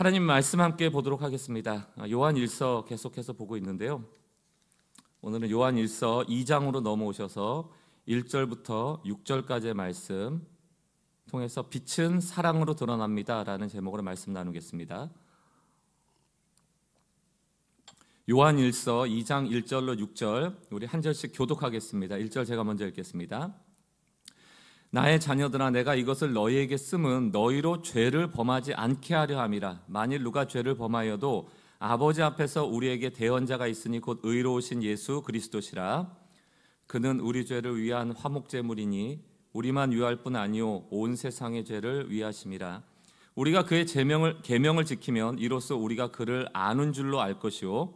하나님 말씀 함께 보도록 하겠습니다. 요한일서 계속해서 보고 있는데요. 오늘은 요한일서 2장으로 넘어오셔서 1절부터 6절까지의 말씀 통해서 빛은 사랑으로 드러납니다 라는 제목으로 말씀 나누겠습니다. 요한일서 2장 1절로 6절 우리 한 절씩 교독하겠습니다. 1절 제가 먼저 읽겠습니다. 나의 자녀들아, 내가 이것을 너희에게 쓰면 너희로 죄를 범하지 않게 하려 함이라. 만일 누가 죄를 범하여도 아버지 앞에서 우리에게 대언자가 있으니 곧 의로우신 예수 그리스도시라. 그는 우리 죄를 위한 화목제물이니 우리만 위할 뿐 아니요 온 세상의 죄를 위하심이라. 우리가 그의 계명을 지키면 이로써 우리가 그를 아는 줄로 알 것이요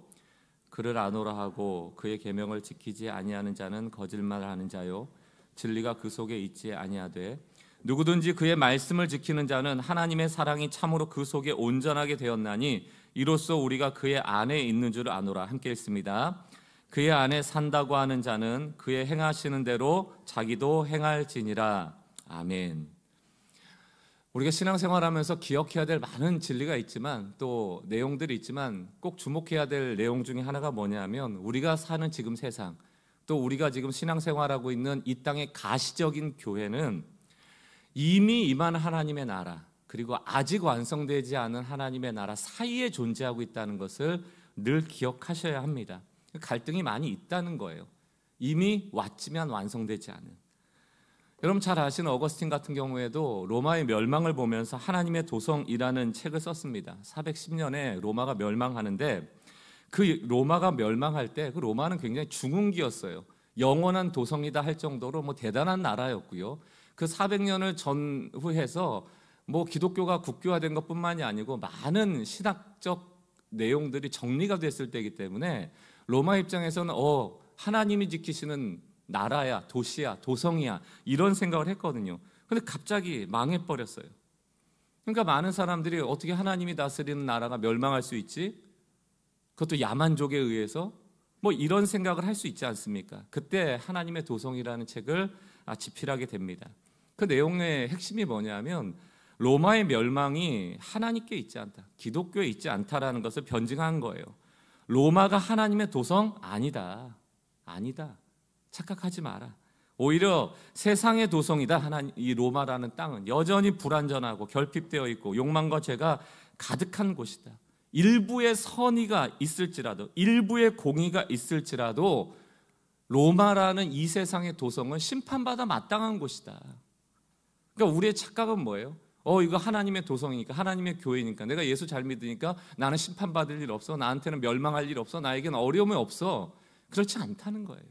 그를 아노라 하고 그의 계명을 지키지 아니하는 자는 거짓말하는 자요 진리가 그 속에 있지 아니하되 누구든지 그의 말씀을 지키는 자는 하나님의 사랑이 참으로 그 속에 온전하게 되었나니 이로써 우리가 그의 안에 있는 줄 아노라. 함께 읽습니다. 그의 안에 산다고 하는 자는 그의 행하시는 대로 자기도 행할지니라. 아멘. 우리가 신앙생활하면서 기억해야 될 많은 진리가 있지만 또 내용들이 있지만 꼭 주목해야 될 내용 중에 하나가 뭐냐면 우리가 사는 지금 세상 또 우리가 지금 신앙생활하고 있는 이 땅의 가시적인 교회는 이미 임한 하나님의 나라 그리고 아직 완성되지 않은 하나님의 나라 사이에 존재하고 있다는 것을 늘 기억하셔야 합니다. 갈등이 많이 있다는 거예요. 이미 왔지만 완성되지 않은. 여러분 잘 아시는 어거스틴 같은 경우에도 로마의 멸망을 보면서 하나님의 도성이라는 책을 썼습니다. 410년에 로마가 멸망하는데 그 로마가 멸망할 때 그 로마는 굉장히 중흥기였어요. 영원한 도성이다 할 정도로 대단한 나라였고요. 그 400년을 전후해서 기독교가 국교화된 것뿐만이 아니고 많은 신학적 내용들이 정리가 됐을 때이기 때문에 로마 입장에서는 하나님이 지키시는 나라야, 도시야, 도성이야 이런 생각을 했거든요. 그런데 갑자기 망해버렸어요. 그러니까 많은 사람들이 어떻게 하나님이 다스리는 나라가 멸망할 수 있지? 그것도 야만족에 의해서 이런 생각을 할 수 있지 않습니까? 그때 하나님의 도성이라는 책을 집필하게 됩니다. 그 내용의 핵심이 뭐냐면 로마의 멸망이 하나님께 있지 않다, 기독교에 있지 않다라는 것을 변증한 거예요. 로마가 하나님의 도성? 아니다. 착각하지 마라. 오히려 세상의 도성이다. 이 로마라는 땅은 여전히 불완전하고 결핍되어 있고 욕망과 죄가 가득한 곳이다. 일부의 선의가 있을지라도 일부의 공의가 있을지라도 로마라는 이 세상의 도성은 심판받아 마땅한 곳이다. 그러니까 우리의 착각은 뭐예요? 이거 하나님의 도성이니까 하나님의 교회니까 내가 예수 잘 믿으니까 나는 심판받을 일 없어, 나한테는 멸망할 일 없어, 나에게는 어려움이 없어. 그렇지 않다는 거예요.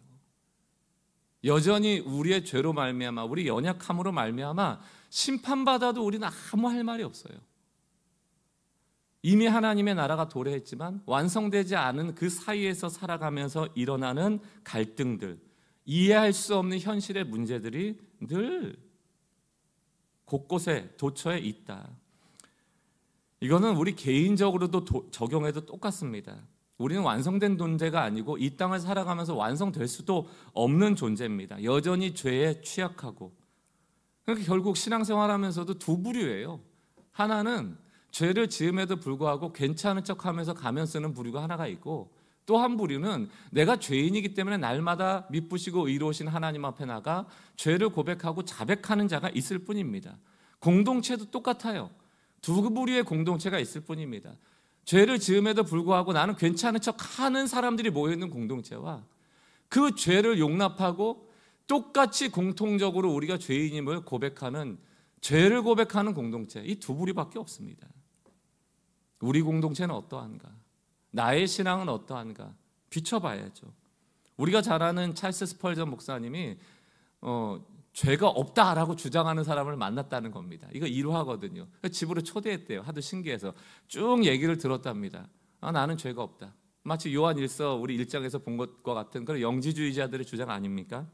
여전히 우리의 죄로 말미암아 우리 연약함으로 말미암아 심판받아도 우리는 아무 할 말이 없어요. 이미 하나님의 나라가 도래했지만 완성되지 않은 그 사이에서 살아가면서 일어나는 갈등들, 이해할 수 없는 현실의 문제들이 늘 곳곳에 도처에 있다. 이거는 우리 개인적으로도 적용해도 똑같습니다. 우리는 완성된 존재가 아니고 이 땅을 살아가면서 완성될 수도 없는 존재입니다. 여전히 죄에 취약하고. 그러니까 결국 신앙생활하면서도 두 부류예요. 하나는 죄를 지음에도 불구하고 괜찮은 척하면서 가면 쓰는 부류가 하나가 있고 또 한 부류는 내가 죄인이기 때문에 날마다 미쁘시고 의로우신 하나님 앞에 나가 죄를 고백하고 자백하는 자가 있을 뿐입니다. 공동체도 똑같아요. 두 부류의 공동체가 있을 뿐입니다. 죄를 지음에도 불구하고 나는 괜찮은 척하는 사람들이 모여있는 공동체와 그 죄를 용납하고 똑같이 공통적으로 우리가 죄인임을 고백하는 죄를 고백하는 공동체, 이 두 부류밖에 없습니다. 우리 공동체는 어떠한가? 나의 신앙은 어떠한가? 비춰봐야죠. 우리가 잘 아는 찰스 스펄전 목사님이 죄가 없다라고 주장하는 사람을 만났다는 겁니다. 이거 일화거든요. 집으로 초대했대요. 하도 신기해서 쭉 얘기를 들었답니다. 나는 죄가 없다. 마치 요한일서 우리 1장에서 본 것과 같은 그런 영지주의자들의 주장 아닙니까?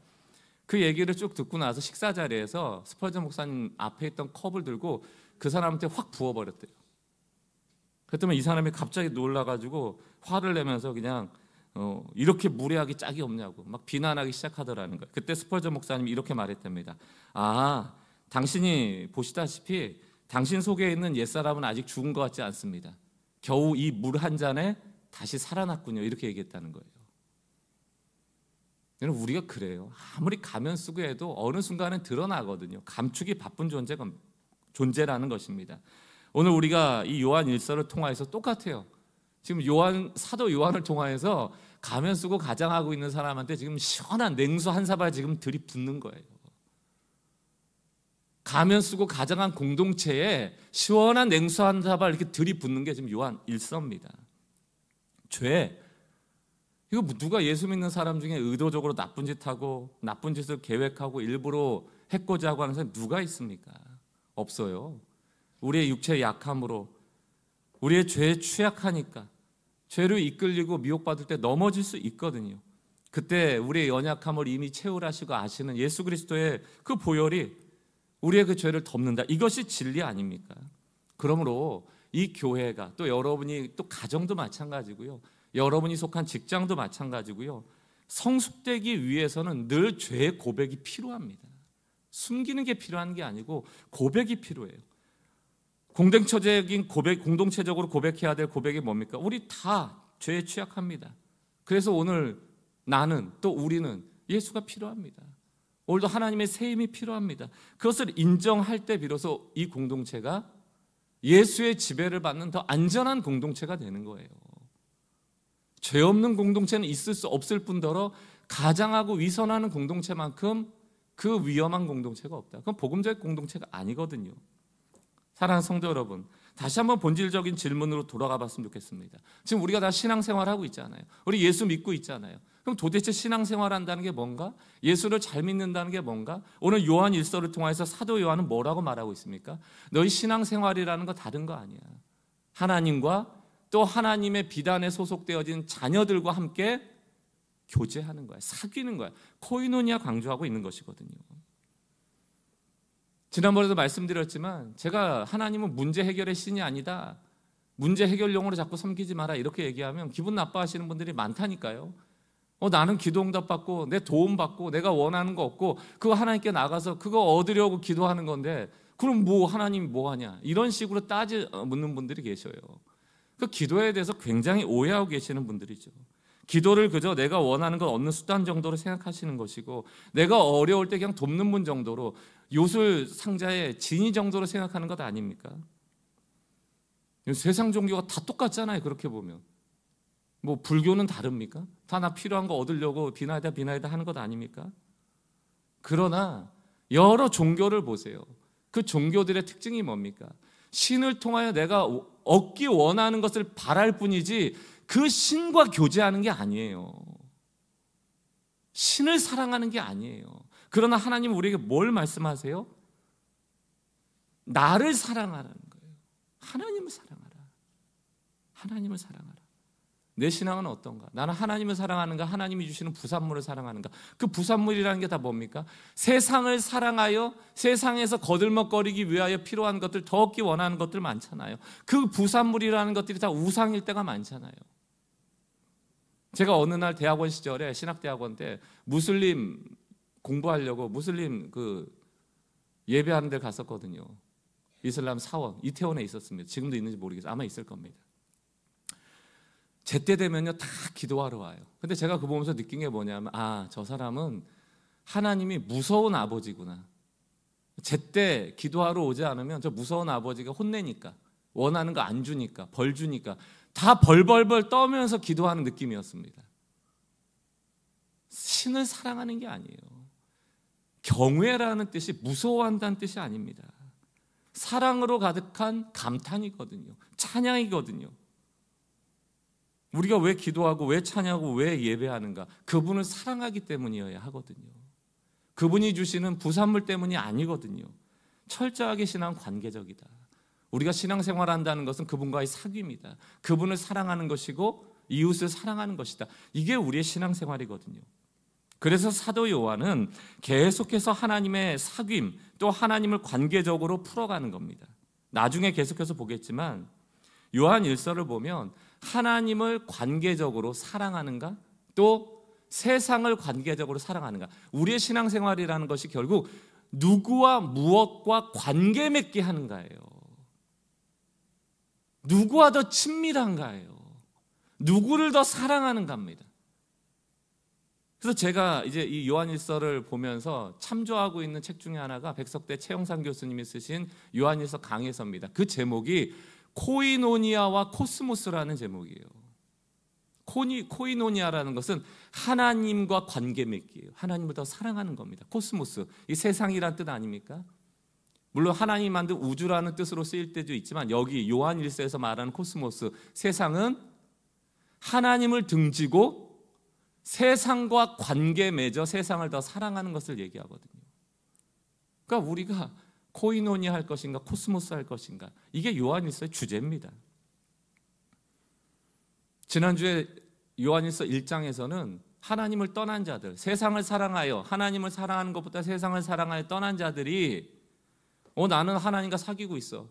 그 얘기를 쭉 듣고 나서 식사 자리에서 스펄전 목사님 앞에 있던 컵을 들고 그 사람한테 확 부어버렸대요. 그랬더니 이 사람이 갑자기 놀라가지고 화를 내면서 그냥 이렇게 무례하기 짝이 없냐고 막 비난하기 시작하더라는 거예요. 그때 스펄전 목사님이 이렇게 말했답니다. 당신이 보시다시피 당신 속에 있는 옛사람은 아직 죽은 것 같지 않습니다. 겨우 이 물 한 잔에 다시 살아났군요. 이렇게 얘기했다는 거예요. 여러분, 우리가 그래요. 아무리 가면 쓰고 해도 어느 순간은 드러나거든요. 감추기 바쁜 존재라는 것입니다. 오늘 우리가 이 요한 1서를 통하여서 똑같아요. 지금 사도 요한을 통하여서 가면 쓰고 가장하고 있는 사람한테 지금 시원한 냉수 한 사발 지금 들이붓는 거예요. 가면 쓰고 가장한 공동체에 시원한 냉수 한 사발 이렇게 들이붓는 게 지금 요한 1서입니다. 죄, 이거 누가 예수 믿는 사람 중에 의도적으로 나쁜 짓 하고 나쁜 짓을 계획하고 일부러 해코지 하고 하는 사람이 누가 있습니까? 없어요. 우리의 육체의 약함으로, 우리의 죄에 취약하니까 죄로 이끌리고 미혹받을 때 넘어질 수 있거든요. 그때 우리의 연약함을 이미 채울하시고 아시는 예수 그리스도의 그 보혈이 우리의 그 죄를 덮는다. 이것이 진리 아닙니까? 그러므로 이 교회가, 또 여러분이, 또 가정도 마찬가지고요, 여러분이 속한 직장도 마찬가지고요, 성숙되기 위해서는 늘 죄의 고백이 필요합니다. 숨기는 게 필요한 게 아니고 고백이 필요해요. 공동체적으로 고백해야 될 고백이 뭡니까? 우리 다 죄에 취약합니다. 그래서 오늘 나는, 또 우리는 예수가 필요합니다. 오늘도 하나님의 세임이 필요합니다. 그것을 인정할 때 비로소 이 공동체가 예수의 지배를 받는 더 안전한 공동체가 되는 거예요. 죄 없는 공동체는 있을 수 없을 뿐더러 가장하고 위선하는 공동체만큼 그 위험한 공동체가 없다. 그건 복음적 공동체가 아니거든요. 사랑하는 성도 여러분, 다시 한번 본질적인 질문으로 돌아가 봤으면 좋겠습니다. 지금 우리가 다 신앙생활하고 있잖아요. 우리 예수 믿고 있잖아요. 그럼 도대체 신앙생활한다는 게 뭔가? 예수를 잘 믿는다는 게 뭔가? 오늘 요한 1서를 통해서 사도 요한은 뭐라고 말하고 있습니까? 너희 신앙생활이라는 거 다른 거 아니야. 하나님과 또 하나님의 비단에 소속되어진 자녀들과 함께 교제하는 거야. 사귀는 거야. 코이노니아 강조하고 있는 것이거든요. 지난번에도 말씀드렸지만 제가 하나님은 문제 해결의 신이 아니다, 문제 해결용으로 자꾸 섬기지 마라 이렇게 얘기하면 기분 나빠하시는 분들이 많다니까요. 나는 기도 응답받고 내 도움 받고 내가 원하는 거 없고 그거 하나님께 나가서 그거 얻으려고 기도하는 건데 그럼 뭐 하나님이 뭐 하냐, 이런 식으로 묻는 분들이 계셔요. 그 기도에 대해서 굉장히 오해하고 계시는 분들이죠. 기도를 그저 내가 원하는 걸 얻는 수단 정도로 생각하시는 것이고, 내가 어려울 때 그냥 돕는 분 정도로, 요술 상자의 진이 정도로 생각하는 것 아닙니까? 세상 종교가 다 똑같잖아요. 그렇게 보면 뭐 불교는 다릅니까? 다 나 필요한 거 얻으려고 비나이다 하는 것 아닙니까? 그러나 여러 종교를 보세요. 그 종교들의 특징이 뭡니까? 신을 통하여 내가 얻기 원하는 것을 바랄 뿐이지 그 신과 교제하는 게 아니에요. 신을 사랑하는 게 아니에요. 그러나 하나님은 우리에게 뭘 말씀하세요? 나를 사랑하라는 거예요. 하나님을 사랑하라. 하나님을 사랑하라. 내 신앙은 어떤가? 나는 하나님을 사랑하는가? 하나님이 주시는 부산물을 사랑하는가? 그 부산물이라는 게 다 뭡니까? 세상을 사랑하여 세상에서 거들먹거리기 위하여 필요한 것들, 더 얻기 원하는 것들 많잖아요. 그 부산물이라는 것들이 다 우상일 때가 많잖아요. 제가 어느 날 대학원 시절에, 신학대학원 때 무슬림 공부하려고 무슬림 예배하는 데 갔었거든요. 이슬람 사원, 이태원에 있었습니다. 지금도 있는지 모르겠어요. 아마 있을 겁니다. 제때 되면요 다 기도하러 와요. 근데 제가 그거 보면서 느낀 게 뭐냐면, 저 사람은 하나님이 무서운 아버지구나. 제때 기도하러 오지 않으면 저 무서운 아버지가 혼내니까, 원하는 거 안 주니까, 벌 주니까 다 벌벌벌 떠면서 기도하는 느낌이었습니다. 신을 사랑하는 게 아니에요. 경외라는 뜻이 무서워한다는 뜻이 아닙니다. 사랑으로 가득한 감탄이거든요. 찬양이거든요. 우리가 왜 기도하고 왜 찬양하고 왜 예배하는가? 그분을 사랑하기 때문이어야 하거든요. 그분이 주시는 부산물 때문이 아니거든요. 철저하게 신앙 관계적이다. 우리가 신앙생활한다는 것은 그분과의 사귐이다. 그분을 사랑하는 것이고 이웃을 사랑하는 것이다. 이게 우리의 신앙생활이거든요. 그래서 사도 요한은 계속해서 하나님의 사귐, 또 하나님을 관계적으로 풀어가는 겁니다. 나중에 계속해서 보겠지만 요한 1서를 보면 하나님을 관계적으로 사랑하는가, 또 세상을 관계적으로 사랑하는가. 우리의 신앙생활이라는 것이 결국 누구와 무엇과 관계 맺게 하는가예요. 누구와 더 친밀한가예요. 누구를 더 사랑하는가입니다. 그래서 제가 이제 이 요한일서를 보면서 참조하고 있는 책 중에 하나가 백석대 최영상 교수님이 쓰신 요한일서 강해서입니다. 그 제목이 코이노니아와 코스모스라는 제목이에요. 코이노니아라는 것은 하나님과 관계 맺기예요. 하나님을 더 사랑하는 겁니다. 코스모스, 이 세상이란 뜻 아닙니까? 물론 하나님 만든 우주라는 뜻으로 쓰일 때도 있지만 여기 요한일서에서 말하는 코스모스, 세상은 하나님을 등지고 세상과 관계 맺어 세상을 더 사랑하는 것을 얘기하거든요. 그러니까 우리가 코이노니아 할 것인가 코스모스 할 것인가, 이게 요한일서의 주제입니다. 지난주에 요한일서 1장에서는 하나님을 떠난 자들, 세상을 사랑하여 하나님을 사랑하는 것보다 세상을 사랑하여 떠난 자들이 나는 하나님과 사귀고 있어,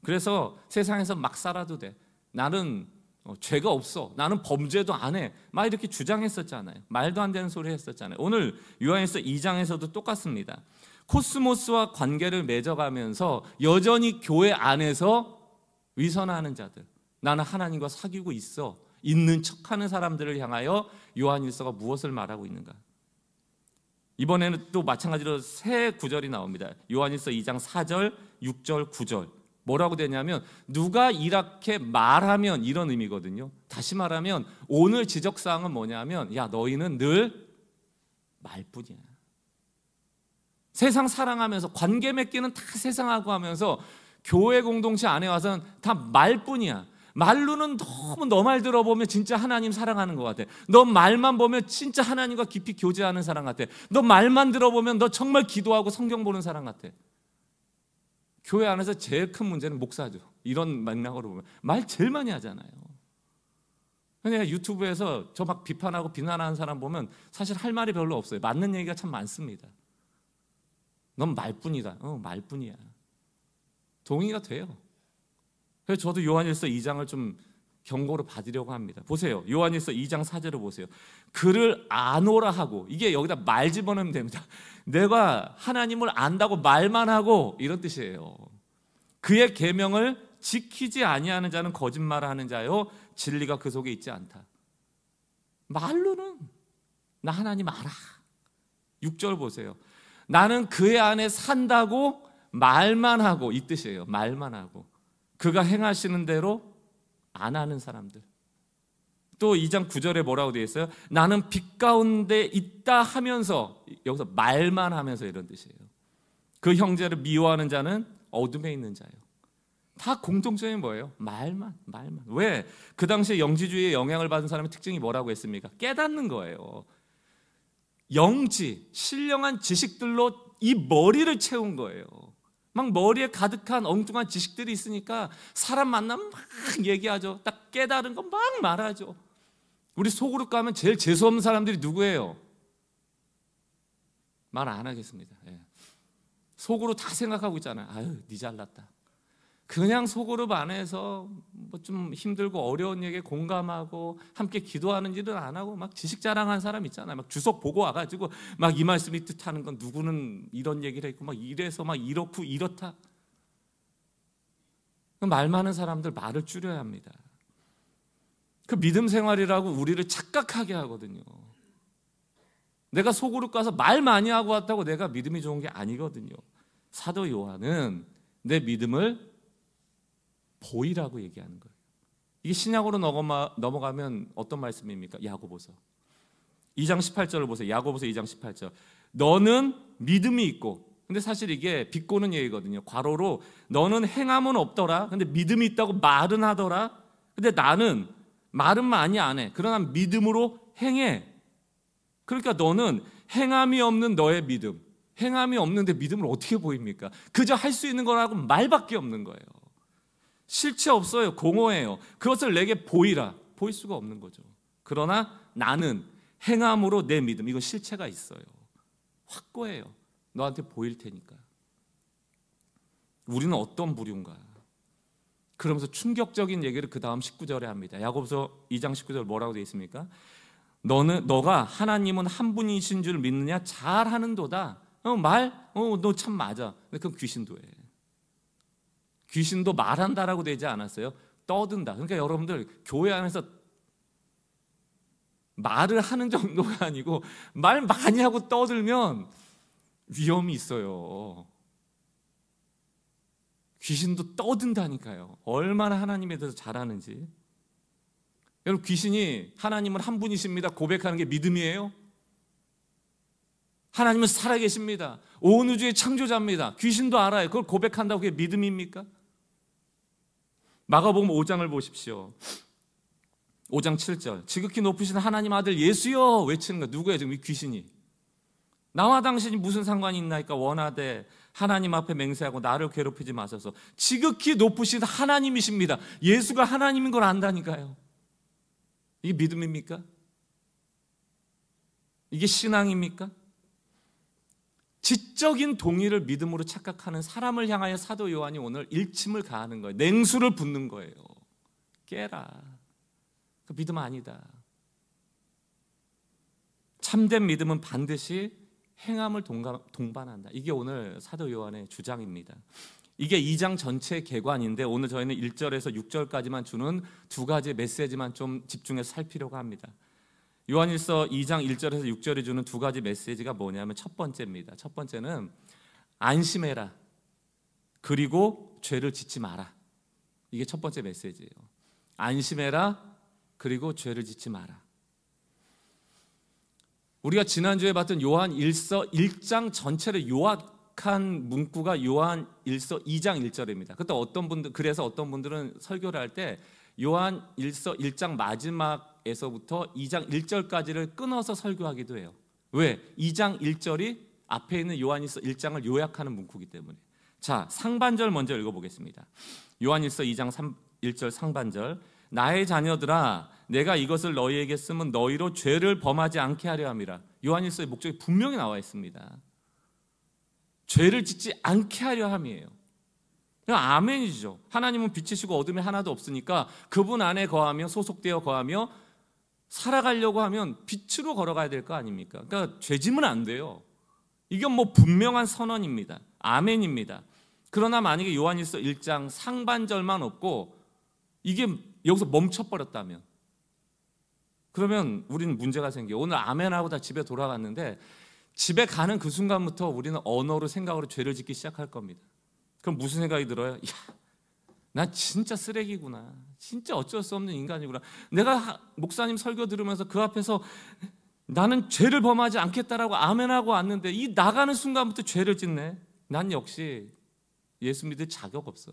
그래서 세상에서 막 살아도 돼, 나는 죄가 없어, 나는 범죄도 안 해, 막 이렇게 주장했었잖아요. 말도 안 되는 소리 했었잖아요. 오늘 요한일서 2장에서도 똑같습니다. 코스모스와 관계를 맺어가면서 여전히 교회 안에서 위선하는 자들, 나는 하나님과 사귀고 있는 척하는 사람들을 향하여 요한일서가 무엇을 말하고 있는가? 이번에는 또 마찬가지로 새 구절이 나옵니다. 요한일서 2장 4절, 6절, 9절. 뭐라고 되냐면 누가 이렇게 말하면, 이런 의미거든요. 다시 말하면 오늘 지적사항은 뭐냐면, 야, 너희는 늘 말뿐이야. 세상 사랑하면서 관계 맺기는 다 세상하고 하면서 교회 공동체 안에 와서는 다 말뿐이야. 말로는 너무 너 말 들어보면 진짜 하나님 사랑하는 것 같아. 너 말만 보면 진짜 하나님과 깊이 교제하는 사람 같아. 너 말만 들어보면 너 정말 기도하고 성경 보는 사람 같아. 교회 안에서 제일 큰 문제는 목사죠. 이런 맥락으로 보면 말 제일 많이 하잖아요. 내가 유튜브에서 저 막 비판하고 비난하는 사람 보면 사실 할 말이 별로 없어요. 맞는 얘기가 참 많습니다. 넌 말뿐이다. 말뿐이야. 동의가 돼요. 그래서 저도 요한일서 2장을 좀 경고로 받으려고 합니다. 보세요. 요한일서 2장 4절을 보세요. 그를 아노라 하고, 이게 여기다 말 집어넣으면 됩니다. 내가 하나님을 안다고 말만 하고, 이런 뜻이에요. 그의 계명을 지키지 아니하는 자는 거짓말을 하는 자요, 진리가 그 속에 있지 않다. 말로는 나 하나님 알아. 6절 보세요. 나는 그의 안에 산다고 말만 하고, 이 뜻이에요. 말만 하고. 그가 행하시는 대로 안 하는 사람들. 또 2장 9절에 뭐라고 되어 있어요? 나는 빛 가운데 있다 하면서, 여기서 말만 하면서, 이런 뜻이에요. 그 형제를 미워하는 자는 어둠에 있는 자예요. 다 공통점이 뭐예요? 말만. 왜? 그 당시에 영지주의에 영향을 받은 사람의 특징이 뭐라고 했습니까? 깨닫는 거예요. 영지, 신령한 지식들로 이 머리를 채운 거예요. 막 머리에 가득한 엉뚱한 지식들이 있으니까 사람 만나면 막 얘기하죠. 딱 깨달은 거 막 말하죠. 우리 소그룹 가면 제일 재수없는 사람들이 누구예요? 말 안 하겠습니다. 속으로 다 생각하고 있잖아요. 아유, 니 잘났다. 그냥 소그룹 안에서 뭐 좀 힘들고 어려운 얘기에 공감하고 함께 기도하는 일은 안 하고 막 지식 자랑하는 사람 있잖아요. 막 주석 보고 와가지고 막 이 말씀이 뜻하는 건 누구는 이런 얘기를 했고 막 이래서 막 이렇고 이렇다. 말 많은 사람들 말을 줄여야 합니다. 그 믿음 생활이라고 우리를 착각하게 하거든요. 내가 소그룹 가서 말 많이 하고 왔다고 내가 믿음이 좋은 게 아니거든요. 사도 요한은 내 믿음을 보이라고 얘기하는 거예요. 이게 신약으로 넘어가면 어떤 말씀입니까? 야고보서 2장 18절을 보세요. 야고보서 2장 18절. 너는 믿음이 있고, 근데 사실 이게 비꼬는 얘기거든요. 괄호로 너는 행함은 없더라. 근데 믿음이 있다고 말은 하더라. 근데 나는 말은 많이 안 해. 그러나 믿음으로 행해. 그러니까 너는 행함이 없는 너의 믿음, 행함이 없는데 믿음을 어떻게 보입니까? 그저 할 수 있는 거라고 말밖에 없는 거예요. 실체 없어요. 공허해요. 그것을 내게 보이라. 보일 수가 없는 거죠. 그러나 나는 행함으로 내 믿음, 이건 실체가 있어요. 확고해요. 너한테 보일 테니까. 우리는 어떤 부류인가? 그러면서 충격적인 얘기를 그 다음 19절에 합니다. 야고보서 2장 19절 뭐라고 되어 있습니까? 너가 하나님은 한 분이신 줄 믿느냐? 잘하는도다. 너 참 맞아. 근데 그건 귀신도예요. 귀신도 말한다라고 되지 않았어요. 떠든다. 그러니까 여러분들 교회 안에서 말을 하는 정도가 아니고 말 많이 하고 떠들면 위험이 있어요. 귀신도 떠든다니까요. 얼마나 하나님에 대해서 잘 아는지. 여러분, 귀신이 하나님은 한 분이십니다 고백하는 게 믿음이에요? 하나님은 살아계십니다. 온 우주의 창조자입니다. 귀신도 알아요. 그걸 고백한다고 그게 믿음입니까? 마가복음 5장을 보십시오. 5장 7절. 지극히 높으신 하나님 아들 예수여 외치는 거 누구예요? 지금 이 귀신이. 나와 당신이 무슨 상관이 있나이까 원하되 하나님 앞에 맹세하고 나를 괴롭히지 마소서. 지극히 높으신 하나님이십니다. 예수가 하나님인 걸 안다니까요. 이게 믿음입니까? 이게 신앙입니까? 지적인 동의를 믿음으로 착각하는 사람을 향하여 사도 요한이 오늘 일침을 가하는 거예요. 냉수를 붓는 거예요. 깨라. 그 믿음 아니다. 참된 믿음은 반드시 행함을 동반한다. 이게 오늘 사도 요한의 주장입니다. 이게 2장 전체의 개관인데 오늘 저희는 1절에서 6절까지만 주는 두 가지 메시지만 좀 집중해서 살 필요가 합니다. 요한일서 2장 1절에서 6절에 주는 두 가지 메시지가 뭐냐면 첫 번째입니다. 첫 번째는 안심해라. 그리고 죄를 짓지 마라. 이게 첫 번째 메시지예요. 안심해라. 그리고 죄를 짓지 마라. 우리가 지난주에 봤던 요한일서 1장 전체를 요약한 문구가 요한일서 2장 1절입니다. 그래서 어떤 분들은 설교를 할 때 요한일서 1장 마지막에서부터 2장 1절까지를 끊어서 설교하기도 해요. 왜? 2장 1절이 앞에 있는 요한일서 1장을 요약하는 문구이기 때문에. 자, 상반절 먼저 읽어보겠습니다. 요한일서 2장 1절 상반절. 나의 자녀들아 내가 이것을 너희에게 쓰면 너희로 죄를 범하지 않게 하려 함이라. 요한일서의 목적이 분명히 나와 있습니다. 죄를 짓지 않게 하려 함이에요. 그냥 아멘이죠. 하나님은 빛이시고 어둠이 하나도 없으니까 그분 안에 거하며 소속되어 거하며 살아가려고 하면 빛으로 걸어가야 될 거 아닙니까? 그러니까 죄짐은 안 돼요. 이건 뭐 분명한 선언입니다. 아멘입니다. 그러나 만약에 요한일서 1장 상반절만 없고 이게 여기서 멈춰버렸다면 그러면 우리는 문제가 생겨요. 오늘 아멘하고 다 집에 돌아갔는데 집에 가는 그 순간부터 우리는 언어로 생각으로 죄를 짓기 시작할 겁니다. 그럼 무슨 생각이 들어요? 야, 나 진짜 쓰레기구나. 진짜 어쩔 수 없는 인간이구나. 내가 목사님 설교 들으면서 그 앞에서 나는 죄를 범하지 않겠다라고 아멘하고 왔는데 이 나가는 순간부터 죄를 짓네. 난 역시 예수 믿을 자격 없어.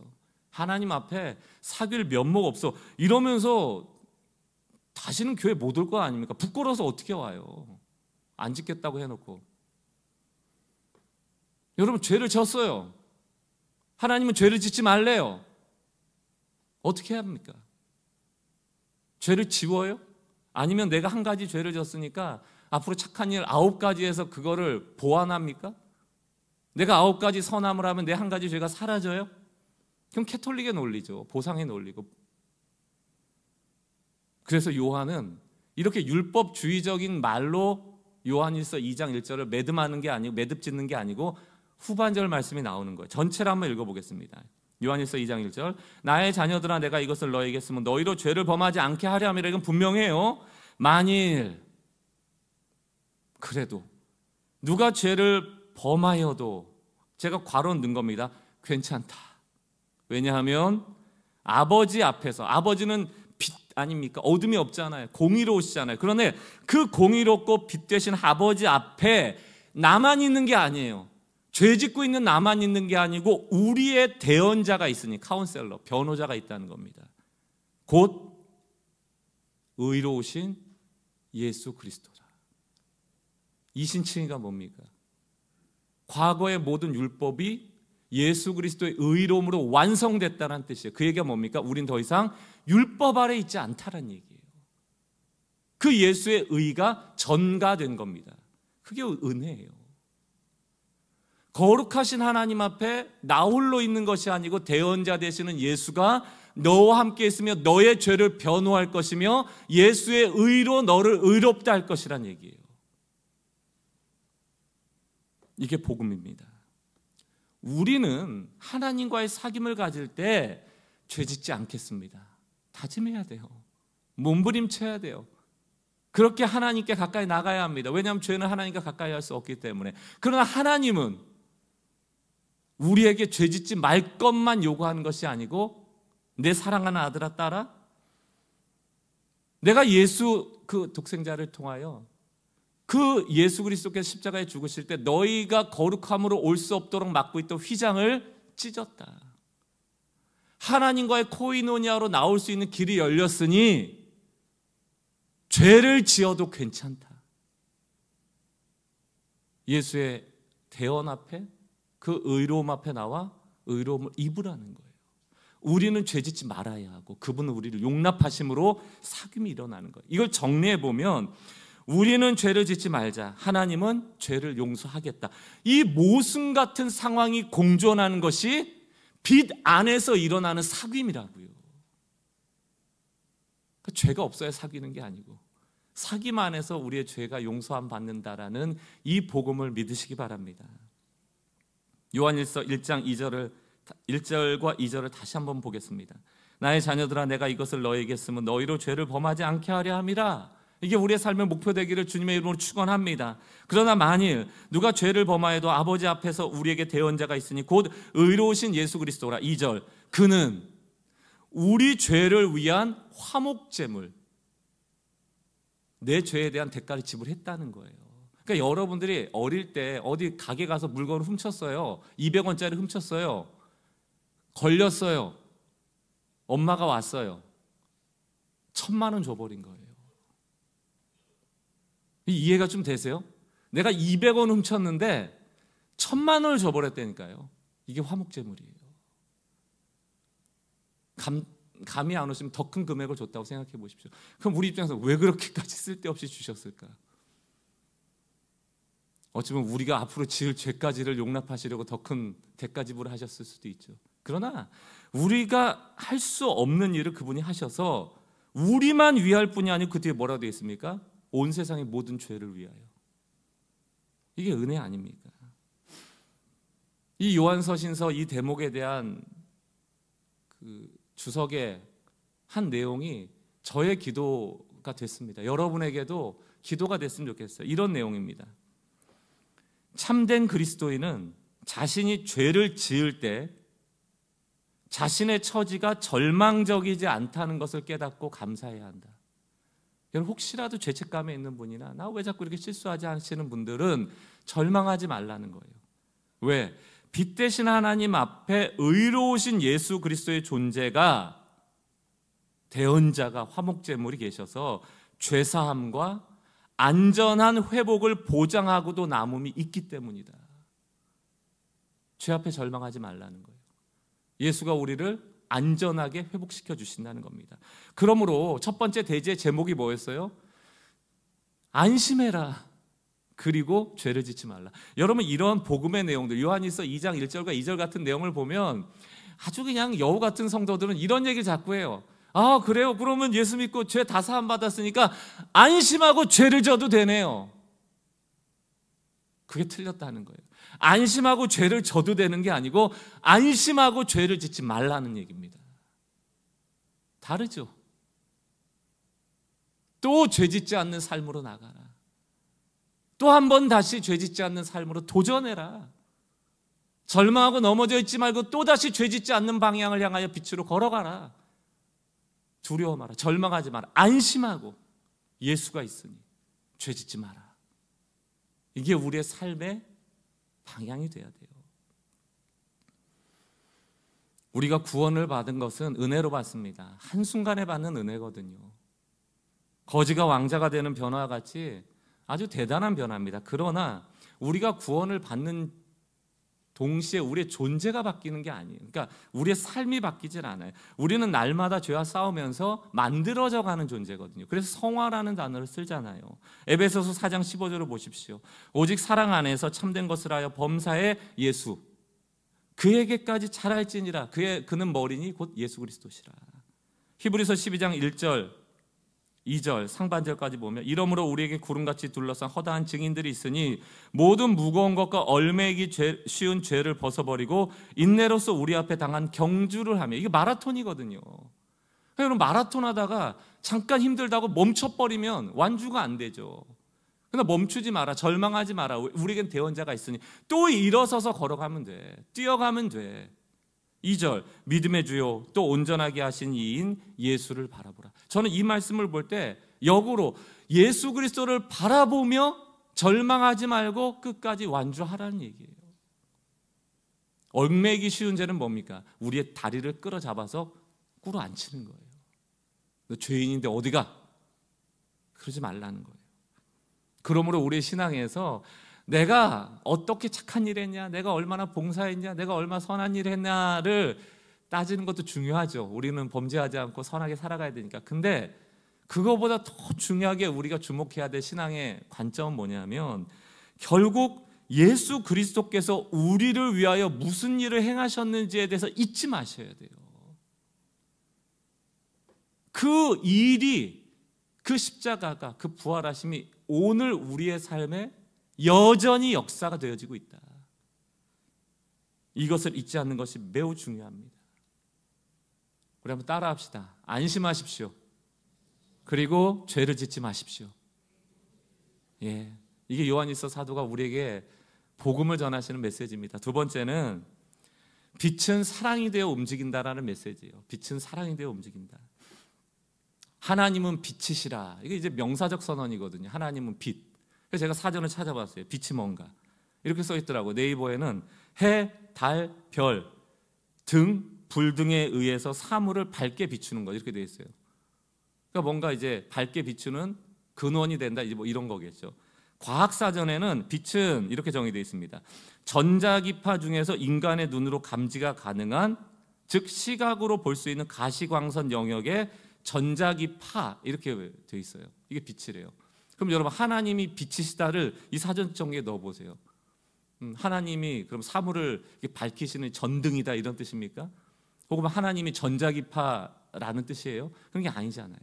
하나님 앞에 사귈 면목 없어. 이러면서 다시는 교회 못 올 거 아닙니까? 부끄러워서 어떻게 와요? 안 짓겠다고 해놓고. 여러분 죄를 졌어요. 하나님은 죄를 짓지 말래요. 어떻게 해야 합니까? 죄를 지워요? 아니면 내가 한 가지 죄를 졌으니까 앞으로 착한 일 9가지 해서 그거를 보완합니까? 내가 9가지 선함을 하면 내 한 가지 죄가 사라져요? 그럼 캐톨릭의 논리죠. 보상의 논리고. 그래서 요한은 이렇게 율법주의적인 말로 요한일서 2장 1절을 매듭하는 게 아니고 매듭 짓는 게 아니고 후반절 말씀이 나오는 거예요. 전체를 한번 읽어보겠습니다. 요한일서 2장 1절. 나의 자녀들아 내가 이것을 너희에게 쓰면 너희로 죄를 범하지 않게 하려 함이라. 이건 분명해요. 만일 그래도 누가 죄를 범하여도 제가 괄호 넣은 겁니다. 괜찮다. 왜냐하면 아버지 앞에서 아버지는 빛 아닙니까? 어둠이 없잖아요. 공의로우시잖아요. 그런데 그 공의롭고 빛 되신 아버지 앞에 나만 있는 게 아니에요. 죄 짓고 있는 나만 있는 게 아니고 우리의 대언자가 있으니 카운셀러, 변호자가 있다는 겁니다. 곧 의로우신 예수 그리스도라. 이신칭의가 뭡니까? 과거의 모든 율법이 예수 그리스도의 의로움으로 완성됐다는 뜻이에요. 그 얘기가 뭡니까? 우린 더 이상 율법 아래 있지 않다는 얘기예요. 그 예수의 의가 전가된 겁니다. 그게 은혜예요. 거룩하신 하나님 앞에 나 홀로 있는 것이 아니고 대언자 되시는 예수가 너와 함께 있으며 너의 죄를 변호할 것이며 예수의 의로 너를 의롭다 할 것이란 얘기예요. 이게 복음입니다. 우리는 하나님과의 사귐을 가질 때 죄짓지 않겠습니다. 다짐해야 돼요. 몸부림쳐야 돼요. 그렇게 하나님께 가까이 나가야 합니다. 왜냐하면 죄는 하나님과 가까이 할 수 없기 때문에. 그러나 하나님은 우리에게 죄짓지 말 것만 요구하는 것이 아니고, 내 사랑하는 아들아 딸아, 내가 예수 그 독생자를 통하여 그 예수 그리스도께서 십자가에 죽으실 때 너희가 거룩함으로 올 수 없도록 막고 있던 휘장을 찢었다. 하나님과의 코이노니아로 나올 수 있는 길이 열렸으니 죄를 지어도 괜찮다. 예수의 대언 앞에, 그 의로움 앞에 나와 의로움을 입으라는 거예요. 우리는 죄짓지 말아야 하고 그분은 우리를 용납하심으로 사귐이 일어나는 거예요. 이걸 정리해 보면 우리는 죄를 짓지 말자, 하나님은 죄를 용서하겠다. 이 모순 같은 상황이 공존하는 것이 빛 안에서 일어나는 사귐이라고요. 그러니까 죄가 없어야 사귀는 게 아니고 사귐 안에서 우리의 죄가 용서함 받는다라는 이 복음을 믿으시기 바랍니다. 요한일서 1장 1절과 2절을 다시 한번 보겠습니다. 나의 자녀들아, 내가 이것을 너희에게 쓰면 너희로 죄를 범하지 않게 하려 함이라. 이게 우리의 삶의 목표 되기를 주님의 이름으로 축원합니다. 그러나 만일 누가 죄를 범하여도 아버지 앞에서 우리에게 대언자가 있으니 곧 의로우신 예수 그리스도라. 2절, 그는 우리 죄를 위한 화목제물, 내 죄에 대한 대가를 지불했다는 거예요. 그러니까 여러분들이 어릴 때 어디 가게 가서 물건을 훔쳤어요. 200원짜리 훔쳤어요. 걸렸어요. 엄마가 왔어요. 1,000만 원 줘버린 거예요. 이해가 좀 되세요? 내가 200원 훔쳤는데 1,000만 원을 줘버렸다니까요. 이게 화목제물이에요. 감이 안 오시면 더 큰 금액을 줬다고 생각해 보십시오. 그럼 우리 입장에서 왜 그렇게까지 쓸데없이 주셨을까? 어쩌면 우리가 앞으로 지을 죄까지를 용납하시려고 더 큰 대가 지불을 하셨을 수도 있죠. 그러나 우리가 할 수 없는 일을 그분이 하셔서 우리만 위할 뿐이 아니고 그 뒤에 뭐라고 되어 있습니까? 온 세상의 모든 죄를 위하여. 이게 은혜 아닙니까? 이 요한서신서 이 대목에 대한 그 주석의 한 내용이 저의 기도가 됐습니다. 여러분에게도 기도가 됐으면 좋겠어요. 이런 내용입니다. 참된 그리스도인은 자신이 죄를 지을 때 자신의 처지가 절망적이지 않다는 것을 깨닫고 감사해야 한다. 여러분, 혹시라도 죄책감에 있는 분이나 나 왜 자꾸 이렇게 실수하지 않으시는 분들은 절망하지 말라는 거예요. 왜? 빛 대신 하나님 앞에 의로우신 예수 그리스도의 존재가, 대언자가, 화목제물이 계셔서 죄사함과 안전한 회복을 보장하고도 남음이 있기 때문이다. 죄 앞에 절망하지 말라는 거예요. 예수가 우리를 안전하게 회복시켜 주신다는 겁니다. 그러므로 첫 번째 대지의 제목이 뭐였어요? 안심해라. 그리고 죄를 짓지 말라. 여러분, 이런 복음의 내용들, 요한일서 2장 1절과 2절 같은 내용을 보면 아주 그냥 여우 같은 성도들은 이런 얘기를 자꾸 해요. 아, 그래요? 그러면 예수 믿고 죄 다 사함 받았으니까 안심하고 죄를 져도 되네요. 그게 틀렸다는 거예요. 안심하고 죄를 져도 되는 게 아니고 안심하고 죄를 짓지 말라는 얘기입니다. 다르죠? 또 죄 짓지 않는 삶으로 나가라. 또 한 번 다시 죄 짓지 않는 삶으로 도전해라. 절망하고 넘어져 있지 말고 또다시 죄 짓지 않는 방향을 향하여 빛으로 걸어가라. 두려워 마라. 절망하지 마라. 안심하고 예수가 있으니 죄 짓지 마라. 이게 우리의 삶의 방향이 돼야 돼요. 우리가 구원을 받은 것은 은혜로 받습니다. 한순간에 받는 은혜거든요. 거지가 왕자가 되는 변화와 같이 아주 대단한 변화입니다. 그러나 우리가 구원을 받는 동시에 우리의 존재가 바뀌는 게 아니에요. 그러니까 우리의 삶이 바뀌질 않아요. 우리는 날마다 죄와 싸우면서 만들어져 가는 존재거든요. 그래서 성화라는 단어를 쓰잖아요. 에베소서 4장 15절을 보십시오. 오직 사랑 안에서 참된 것을 하여 범사의 예수, 그에게까지 자랄지니라. 그는 머리니 곧 예수 그리스도시라. 히브리서 12장 1절 2절 상반절까지 보면 이러므로 우리에게 구름같이 둘러싼 허다한 증인들이 있으니 모든 무거운 것과 얼매기 쉬운 죄를 벗어버리고 인내로서 우리 앞에 당한 경주를 하며, 이게 마라톤이거든요. 여러분 마라톤 하다가 잠깐 힘들다고 멈춰버리면 완주가 안 되죠. 그러나 멈추지 마라, 절망하지 마라. 우리에겐 대원자가 있으니 또 일어서서 걸어가면 돼. 뛰어가면 돼. 2절 믿음의 주요 또 온전하게 하신 이인 예수를 바라보라. 저는 이 말씀을 볼 때 역으로 예수 그리스도를 바라보며 절망하지 말고 끝까지 완주하라는 얘기예요. 얽매이기 쉬운 죄는 뭡니까? 우리의 다리를 끌어잡아서 꿇어 앉히는 거예요. 너 죄인인데 어디가? 그러지 말라는 거예요. 그러므로 우리의 신앙에서 내가 어떻게 착한 일 했냐, 내가 얼마나 봉사했냐, 내가 얼마나 선한 일 했냐를 따지는 것도 중요하죠. 우리는 범죄하지 않고 선하게 살아가야 되니까. 근데 그거보다 더 중요하게 우리가 주목해야 될 신앙의 관점은 뭐냐면 결국 예수 그리스도께서 우리를 위하여 무슨 일을 행하셨는지에 대해서 잊지 마셔야 돼요. 그 일이, 그 십자가가, 그 부활하심이 오늘 우리의 삶에 여전히 역사가 되어지고 있다. 이것을 잊지 않는 것이 매우 중요합니다. 우리 한번 따라합시다. 안심하십시오. 그리고 죄를 짓지 마십시오. 예, 이게 요한일서 사도가 우리에게 복음을 전하시는 메시지입니다. 두 번째는 빛은 사랑이 되어 움직인다라는 메시지예요. 빛은 사랑이 되어 움직인다. 하나님은 빛이시라. 이게 이제 명사적 선언이거든요. 하나님은 빛. 그래서 제가 사전을 찾아봤어요. 빛이 뭔가. 이렇게 써 있더라고요. 네이버에는 해, 달, 별, 등, 불 등에 의해서 사물을 밝게 비추는 거 이렇게 되어 있어요. 그러니까 뭔가 이제 밝게 비추는 근원이 된다. 이제 뭐 이런 거겠죠. 과학사전에는 빛은 이렇게 정의되어 있습니다. 전자기파 중에서 인간의 눈으로 감지가 가능한, 즉 시각으로 볼 수 있는 가시광선 영역의 전자기파 이렇게 되어 있어요. 이게 빛이래요. 그럼 여러분 하나님이 빛이시다를 이 사전 정의에 넣어보세요. 하나님이 그럼 사물을 밝히시는 전등이다 이런 뜻입니까? 혹은 하나님이 전자기파라는 뜻이에요? 그런 게 아니잖아요.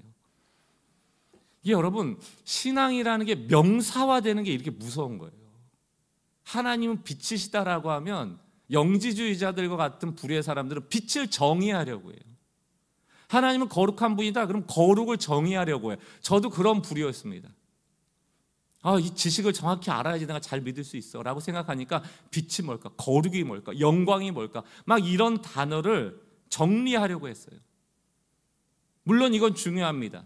이게 여러분 신앙이라는 게 명사화되는 게 이렇게 무서운 거예요. 하나님은 빛이시다라고 하면 영지주의자들과 같은 불의의 사람들은 빛을 정의하려고 해요. 하나님은 거룩한 분이다. 그럼 거룩을 정의하려고 해요. 저도 그런 불이었습니다. 이 지식을 정확히 알아야지 내가 잘 믿을 수 있어 라고 생각하니까 빛이 뭘까? 거룩이 뭘까? 영광이 뭘까? 막 이런 단어를 정리하려고 했어요. 물론 이건 중요합니다.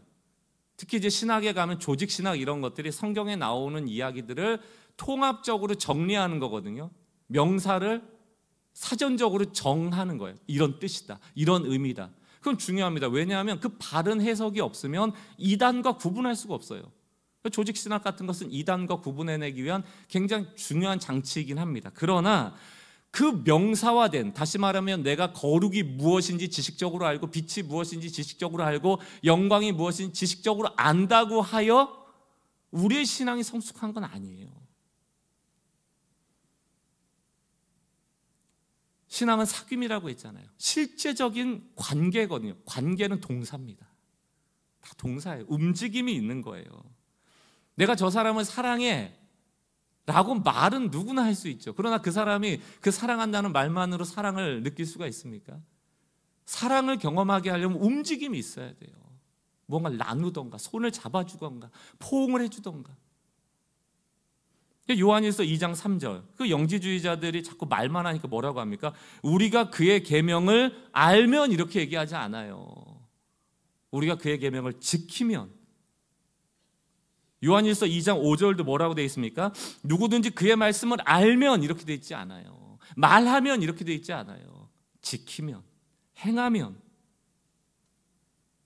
특히 이제 신학에 가면 조직신학 이런 것들이 성경에 나오는 이야기들을 통합적으로 정리하는 거거든요. 명사를 사전적으로 정하는 거예요. 이런 뜻이다. 이런 의미다. 그건 중요합니다. 왜냐하면 그 바른 해석이 없으면 이단과 구분할 수가 없어요. 조직신학 같은 것은 이단과 구분해내기 위한 굉장히 중요한 장치이긴 합니다. 그러나 그 명사화된, 다시 말하면 내가 거룩이 무엇인지 지식적으로 알고 빛이 무엇인지 지식적으로 알고 영광이 무엇인지 지식적으로 안다고 하여 우리의 신앙이 성숙한 건 아니에요. 신앙은 사귐이라고 했잖아요. 실제적인 관계거든요. 관계는 동사입니다. 다 동사예요. 움직임이 있는 거예요. 내가 저 사람을 사랑해 라고 말은 누구나 할 수 있죠. 그러나 그 사람이 그 사랑한다는 말만으로 사랑을 느낄 수가 있습니까? 사랑을 경험하게 하려면 움직임이 있어야 돼요. 뭔가 나누던가 손을 잡아주던가 포옹을 해주던가. 요한일서 2장 3절 그 영지주의자들이 자꾸 말만 하니까 뭐라고 합니까? 우리가 그의 계명을 알면 이렇게 얘기하지 않아요. 우리가 그의 계명을 지키면. 요한일서 2장 5절도 뭐라고 되어 있습니까? 누구든지 그의 말씀을 알면 이렇게 되어 있지 않아요. 말하면 이렇게 되어 있지 않아요. 지키면, 행하면.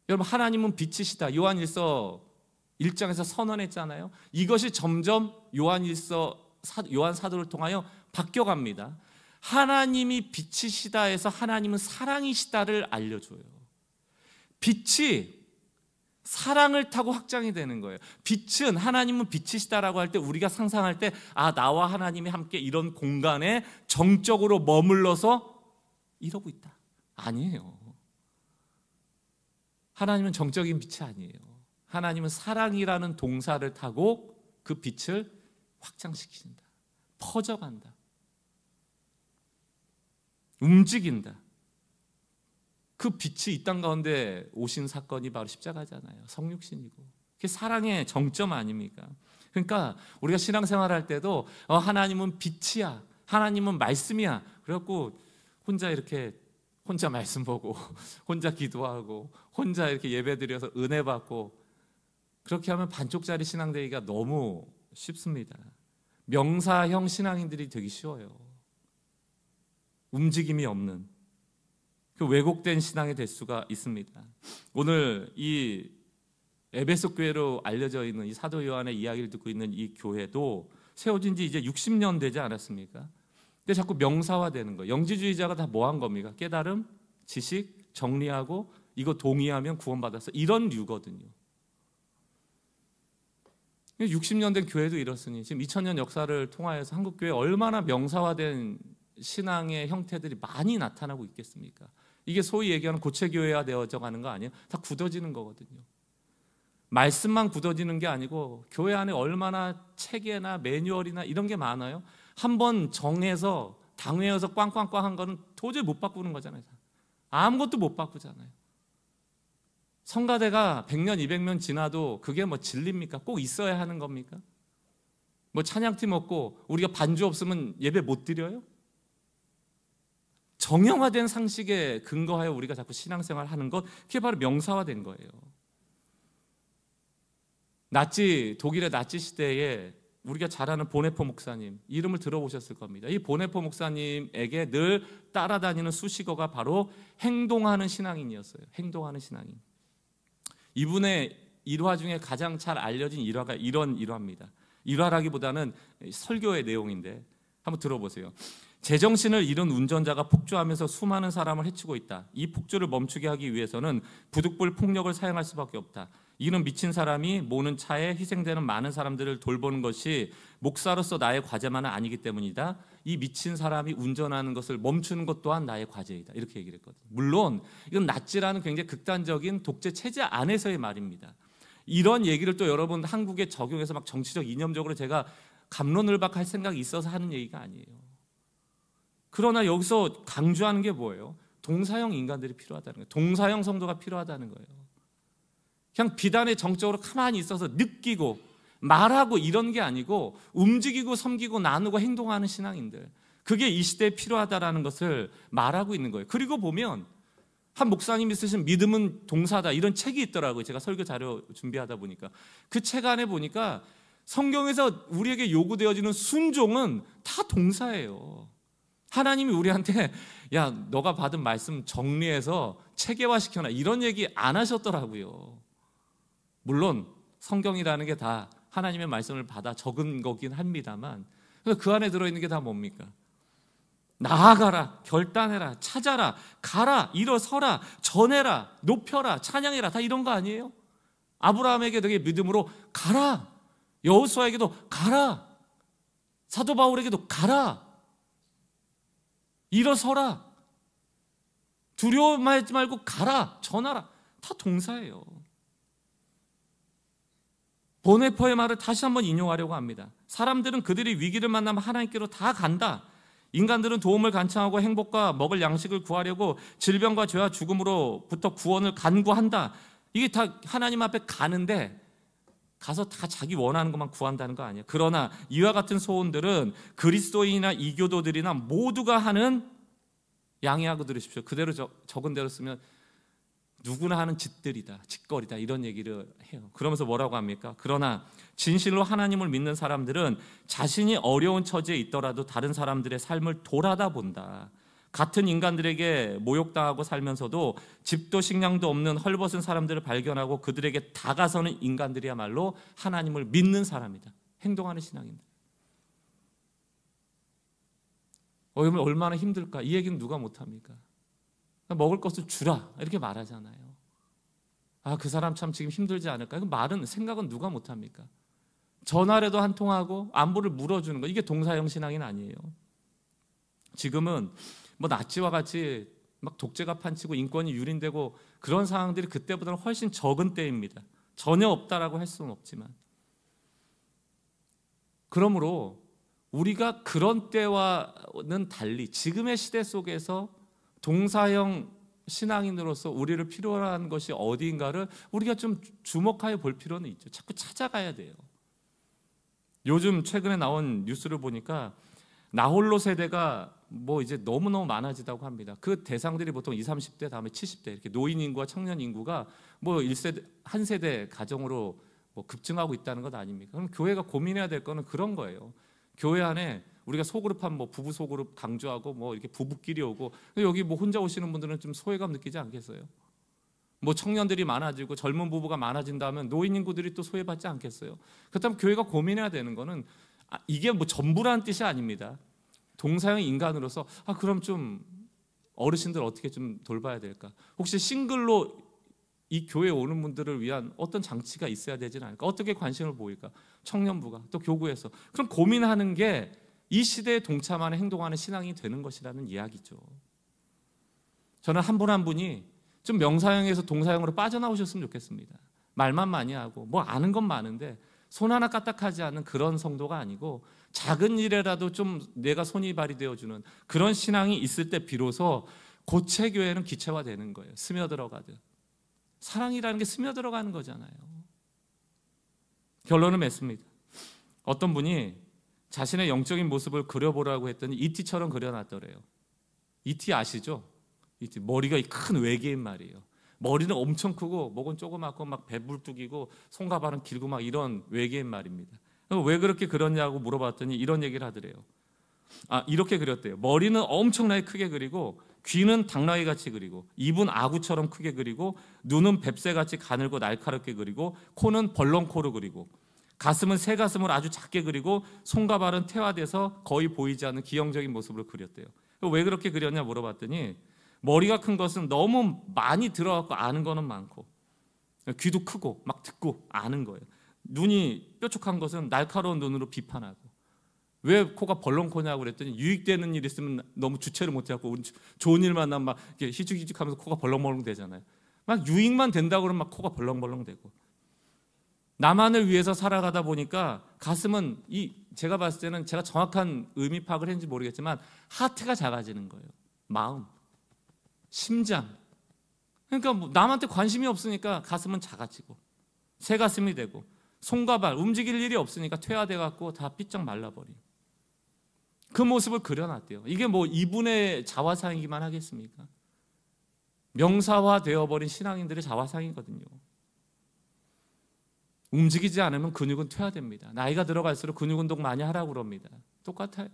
여러분 하나님은 빛이시다. 요한일서 1장에서 선언했잖아요. 이것이 점점 요한 사도를 통하여 바뀌어갑니다. 하나님이 빛이시다 해서 하나님은 사랑이시다를 알려줘요. 빛이 사랑을 타고 확장이 되는 거예요. 빛은 하나님은 빛이시다라고 할 때 우리가 상상할 때 나와 하나님이 함께 이런 공간에 정적으로 머물러서 이러고 있다. 아니에요. 하나님은 정적인 빛이 아니에요. 하나님은 사랑이라는 동사를 타고 그 빛을 확장시킨다. 퍼져간다. 움직인다. 그 빛이 이 땅 가운데 오신 사건이 바로 십자가잖아요. 성육신이고. 그게 사랑의 정점 아닙니까? 그러니까 우리가 신앙생활할 때도 하나님은 빛이야, 하나님은 말씀이야. 그래갖고 혼자 말씀 보고 혼자 기도하고 혼자 이렇게 예배드려서 은혜 받고 그렇게 하면 반쪽짜리 신앙 되기가 너무 쉽습니다. 명사형 신앙인들이 되기 쉬워요. 움직임이 없는 그 왜곡된 신앙이 될 수가 있습니다. 오늘 이 에베소 교회로 알려져 있는 이 사도 요한의 이야기를 듣고 있는 이 교회도 세워진 지 이제 60년 되지 않았습니까? 근데 자꾸 명사화되는 거예요. 영지주의자가 다 뭐 한 겁니까? 깨달음, 지식, 정리하고 이거 동의하면 구원받았어. 이런 류거든요. 60년 된 교회도 이렇으니 지금 2000년 역사를 통하여서 한국교회 얼마나 명사화된 신앙의 형태들이 많이 나타나고 있겠습니까? 이게 소위 얘기하는 고체교회화 되어져 가는 거 아니에요? 다 굳어지는 거거든요. 말씀만 굳어지는 게 아니고 교회 안에 얼마나 체계나 매뉴얼이나 이런 게 많아요. 한번 정해서 당회여서 꽝꽝꽝 한 거는 도저히 못 바꾸는 거잖아요. 아무것도 못 바꾸잖아요. 성가대가 100년, 200년 지나도 그게 뭐 진리입니까? 꼭 있어야 하는 겁니까? 뭐 찬양팀 없고 우리가 반주 없으면 예배 못 드려요? 정형화된 상식에 근거하여 우리가 자꾸 신앙생활을 하는 것, 그게 바로 명사화된 거예요. 독일의 나치 시대에 우리가 잘 아는 보네포 목사님, 이름을 들어보셨을 겁니다. 이 보네포 목사님에게 늘 따라다니는 수식어가 바로 행동하는 신앙인이었어요. 행동하는 신앙인. 이분의 일화 중에 가장 잘 알려진 일화가 이런 일화입니다. 일화라기보다는 설교의 내용인데 한번 들어보세요. 제정신을 잃은 운전자가 폭주하면서 수많은 사람을 해치고 있다. 이 폭주를 멈추게 하기 위해서는 부득불 폭력을 사용할 수밖에 없다. 이는 미친 사람이 모는 차에 희생되는 많은 사람들을 돌보는 것이 목사로서 나의 과제만은 아니기 때문이다. 이 미친 사람이 운전하는 것을 멈추는 것 또한 나의 과제이다. 이렇게 얘기를 했거든요. 물론 이건 나치라는 굉장히 극단적인 독재 체제 안에서의 말입니다. 이런 얘기를 또 여러분 한국에 적용해서 막 정치적 이념적으로 제가 갑론을박할 생각이 있어서 하는 얘기가 아니에요. 그러나 여기서 강조하는 게 뭐예요? 동사형 인간들이 필요하다는 거예요. 동사형 성도가 필요하다는 거예요. 그냥 비단의 정적으로 가만히 있어서 느끼고 말하고 이런 게 아니고 움직이고 섬기고 나누고 행동하는 신앙인들, 그게 이 시대에 필요하다는 것을 말하고 있는 거예요. 그리고 보면 한 목사님이 쓰신 믿음은 동사다 이런 책이 있더라고요. 제가 설교 자료 준비하다 보니까 그 책 안에 보니까 성경에서 우리에게 요구되어지는 순종은 다 동사예요. 하나님이 우리한테 야 너가 받은 말씀 정리해서 체계화시켜놔 이런 얘기 안 하셨더라고요. 물론 성경이라는 게 다 하나님의 말씀을 받아 적은 거긴 합니다만 그 안에 들어있는 게 다 뭡니까? 나아가라, 결단해라, 찾아라, 가라, 일어서라, 전해라, 높여라, 찬양해라 다 이런 거 아니에요? 아브라함에게 되게 믿음으로 가라, 여호수아에게도 가라, 사도 바울에게도 가라, 일어서라, 두려워하지 말고 가라, 전하라 다 동사예요. 보네포의 말을 다시 한번 인용하려고 합니다. 사람들은 그들이 위기를 만나면 하나님께로 다 간다. 인간들은 도움을 간청하고 행복과 먹을 양식을 구하려고 질병과 죄와 죽음으로부터 구원을 간구한다. 이게 다 하나님 앞에 가는데 가서 다 자기 원하는 것만 구한다는 거 아니에요. 그러나 이와 같은 소원들은 그리스도인이나 이교도들이나 모두가 하는, 양해하고 들으십시오, 그대로 적은 대로 쓰면 누구나 하는 짓들이다, 짓거리다 이런 얘기를 해요. 그러면서 뭐라고 합니까? 그러나 진실로 하나님을 믿는 사람들은 자신이 어려운 처지에 있더라도 다른 사람들의 삶을 돌아다 본다. 같은 인간들에게 모욕당하고 살면서도 집도 식량도 없는 헐벗은 사람들을 발견하고 그들에게 다가서는 인간들이야말로 하나님을 믿는 사람이다. 행동하는 신앙인들. 얼마나 힘들까? 이 얘기는 누가 못합니까? 먹을 것을 주라 이렇게 말하잖아요. 그 사람 참 지금 힘들지 않을까? 그 말은, 생각은 누가 못합니까? 전화라도 한 통하고 안부를 물어주는 거, 이게 동사형 신앙인 아니에요. 지금은 뭐 나치와 같이 막 독재가 판치고 인권이 유린되고 그런 상황들이 그때보다는 훨씬 적은 때입니다. 전혀 없다라고 할 수는 없지만, 그러므로 우리가 그런 때와는 달리 지금의 시대 속에서 동사형 신앙인으로서 우리를 필요로 하는 것이 어디인가를 우리가 좀 주목하여 볼 필요는 있죠. 자꾸 찾아가야 돼요. 요즘 최근에 나온 뉴스를 보니까 나홀로 세대가 뭐 이제 너무너무 많아지다고 합니다. 그 대상들이 보통 20, 30대 다음에 70대 이렇게 노인 인구와 청년 인구가 뭐 1세대 한 세대 가정으로 뭐 급증하고 있다는 것 아닙니까? 그럼 교회가 고민해야 될 거는 그런 거예요. 교회 안에 우리가 소그룹하면 뭐 부부 소그룹 강조하고 뭐 이렇게 부부끼리 오고, 여기 뭐 혼자 오시는 분들은 좀 소외감 느끼지 않겠어요? 뭐 청년들이 많아지고 젊은 부부가 많아진다면 노인 인구들이 또 소외받지 않겠어요? 그렇다면 교회가 고민해야 되는 거는 이게 뭐 전부라는 뜻이 아닙니다. 동사형 인간으로서 그럼 좀 어르신들 어떻게 좀 돌봐야 될까? 혹시 싱글로 이 교회에 오는 분들을 위한 어떤 장치가 있어야 되지 않을까? 어떻게 관심을 보일까? 청년부가 또 교구에서 그럼 고민하는 게 이 시대에 동참하는 행동하는 신앙이 되는 것이라는 이야기죠. 저는 한 분 한 분이 좀 명사형에서 동사형으로 빠져나오셨으면 좋겠습니다. 말만 많이 하고 뭐 아는 건 많은데 손 하나 까딱하지 않는 그런 성도가 아니고 작은 일에라도 좀 내가 손이 발휘되어주는 그런 신앙이 있을 때 비로소 고체교회는 기체화되는 거예요. 스며들어가듯. 사랑이라는 게 스며들어가는 거잖아요. 결론은 맺습니다. 어떤 분이 자신의 영적인 모습을 그려보라고 했더니 이티처럼 그려놨더래요. 이티 아시죠? 이티 머리가 큰 외계인 말이에요. 머리는 엄청 크고 목은 조그맣고 막 배불뚝이고 손가발은 길고 막 이런 외계인 말입니다. 왜 그렇게 그렸냐고 물어봤더니 이런 얘기를 하더래요. 이렇게 그렸대요. 머리는 엄청나게 크게 그리고 귀는 당나귀같이 그리고 입은 아구처럼 크게 그리고 눈은 뱁새같이 가늘고 날카롭게 그리고 코는 벌렁코로 그리고 가슴은 새 가슴을 아주 작게 그리고 손과 발은 태화돼서 거의 보이지 않는 기형적인 모습으로 그렸대요. 왜 그렇게 그렸냐 물어봤더니 머리가 큰 것은 너무 많이 들어갖고 아는 거는 많고 귀도 크고 막 듣고 아는 거예요. 눈이 뾰족한 것은 날카로운 눈으로 비판하고 왜 코가 벌렁코냐고 그랬더니 유익되는 일 있으면 너무 주체를 못해갖고 좋은 일만 나면 막 이렇게 희죽희죽하면서 코가 벌렁벌렁 되잖아요. 막 유익만 된다고 그러면 막 코가 벌렁벌렁 되고 나만을 위해서 살아가다 보니까 가슴은 제가 봤을 때는 제가 정확한 의미 파악을 했는지 모르겠지만 하트가 작아지는 거예요. 마음, 심장. 그러니까 뭐 남한테 관심이 없으니까 가슴은 작아지고 새 가슴이 되고 손과 발 움직일 일이 없으니까 퇴화돼갖고 다 삐쩍 말라버린 그 모습을 그려놨대요. 이게 뭐 이분의 자화상이기만 하겠습니까? 명사화 되어버린 신앙인들의 자화상이거든요. 움직이지 않으면 근육은 퇴화됩니다. 나이가 들어갈수록 근육 운동 많이 하라고 그럽니다. 똑같아요.